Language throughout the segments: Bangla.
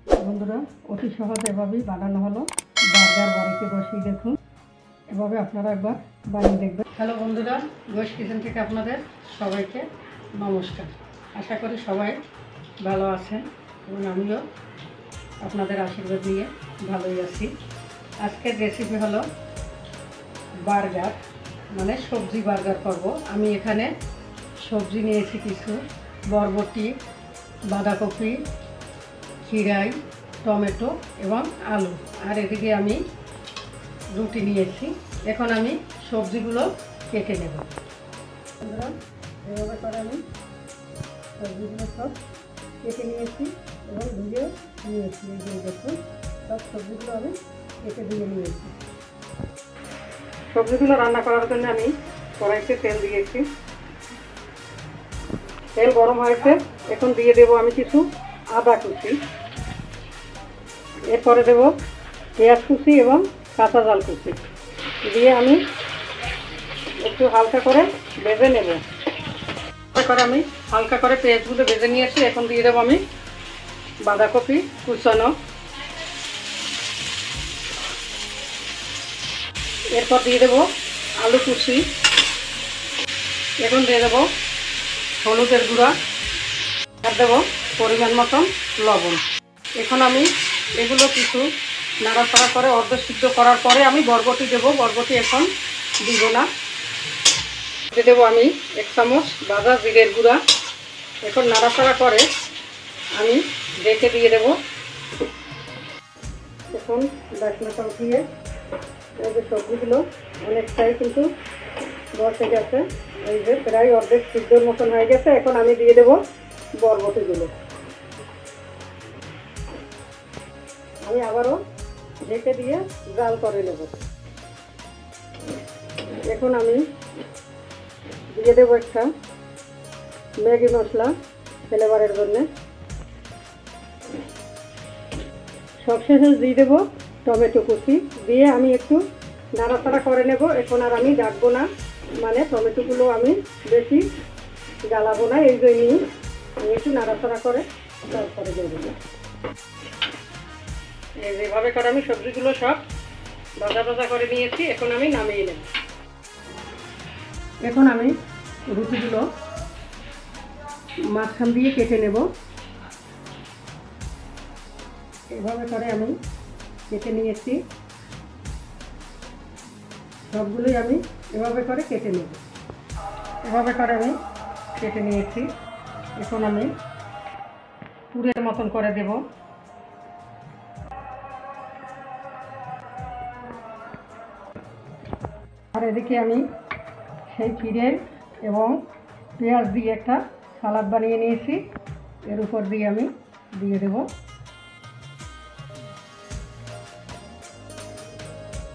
বন্ধুরা অতি সহজ এভাবেই বানানো হলো বার্গার। বাড়িতে বসেই দেখুন, এভাবে আপনারা একবার বানিয়ে দেখবেন। হ্যালো বন্ধুরা, গোশ কিচেন থেকে আপনাদের সবাইকে নমস্কার। আশা করি সবাই ভালো আছেন এবং আমিও আপনাদের আশীর্বাদ নিয়ে ভালোই আছি। আজকের রেসিপি হলো বার্গার, মানে সবজি বার্গার করব। আমি এখানে সবজি নিয়েছি কিছু, বরবটি, বাঁধাকপি, খিরাই, টমেটো এবং আলু, আর এদিকে আমি রুটি নিয়েছি। এখন আমি সবজিগুলো কেটে নেব। এভাবে করে আমি সবজিগুলো সব কেটে নিয়েছি এবং ধুয়ে নিয়েছি। এই যে দেখুন, সব সবজিগুলো আমি কেটে ধুয়ে নিয়েছি। সবজিগুলো রান্না করার জন্য আমি কড়াইতে তেল দিয়েছি। তেল গরম হয়েছে, এখন দিয়ে দেব আমি কিছু আদা কুচি, এরপরে দেব পেঁয়াজ কুচি এবং কাঁচা ঝাল কুচি, দিয়ে আমি একটু হালকা করে ভেজে নেব। আমি হালকা করে পেঁয়াজগুলো ভেজে নিয়েছি। এখন দিয়ে দেবো আমি বাঁধাকপি কুচানো, এরপর দিয়ে দেবো আলু কুচি, এখন দিয়ে দেবো হলুদের গুঁড়া, আর দেবো পরিমাণ মতন লবণ। এখন আমি এগুলো কিছু নাড়াচাড়া করে অর্ধেক সিদ্ধ করার পরে আমি বরবটি দেবো। বরবটি এখন দিব না। দিয়ে দেবো আমি 1 চামচ ভাজা জিরের গুঁড়া। এখন নাড়াচাড়া করে আমি ঢেকে দিয়ে দেবো। এখন বাসনাটা উঠিয়ে এই যে সবজিগুলো অনেকটাই কিন্তু বসে গেছে, এই যে প্রায় অর্ধেক সিদ্ধর মতন হয়ে গেছে। এখন আমি দিয়ে দেবো বরবটিগুলো। আমি আবারও ঢেকে দিয়ে জাল করে নেব। এখন আমি দিয়ে দেবো একটা ম্যাগি মশলা ফ্লেভারের জন্য। সবশেষে দিয়ে দেবো টমেটো কুচি, দিয়ে আমি একটু নাড়াচাড়া করে নেব। এখন আর আমি ডাকবো না, মানে টমেটোগুলো আমি বেশি জ্বালাবো না, এই জন্যই আমি একটু নাড়াচাড়া করে তারপরে দিয়ে দেবো। এইভাবে করে আমি সবজিগুলো সব ভাজা ভাজা করে নিয়েছি। এখন আমি নামিয়ে নেব। এখন আমি রুটিগুলো মাঝখান দিয়ে কেটে নেব। এভাবে করে আমি কেটে নিয়েছি, সবগুলোই আমি এভাবে করে কেটে নেব। এভাবে করে আমি কেটে নিয়েছি। এখন আমি পুরের মতন করে দেব। আর এদিকে আমি সেই খিরের এবং পেঁয়াজ দিয়ে একটা সালাদ বানিয়ে নিয়েছি, এর উপর দিয়ে আমি দিয়ে দেব।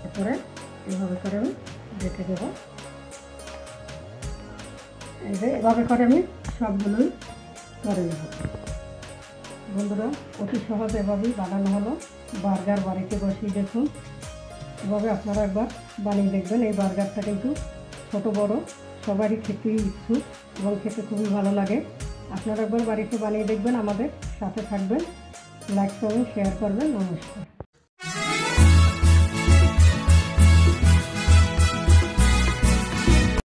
তারপরে এভাবে করে আমি রেখে দেব। এই যে এভাবে করে আমি সবগুলোই করে নেব। বন্ধুরা অতি সহজ এভাবেই বানানো হলো বার্গার। বাড়িতে বসেই দেখুন, এভাবে আপনারা একবার বানিয়ে দেখবেন। এই বার্গারটা কিন্তু ছোটো বড়ো সবারই খেতেই ইচ্ছুক এবং খেতে খুবই ভালো লাগে। আপনারা একবার বাড়িতে বানিয়ে দেখবেন, আমাদের সাথে থাকবেন, লাইক করবেন, শেয়ার করবেন। নমস্কার।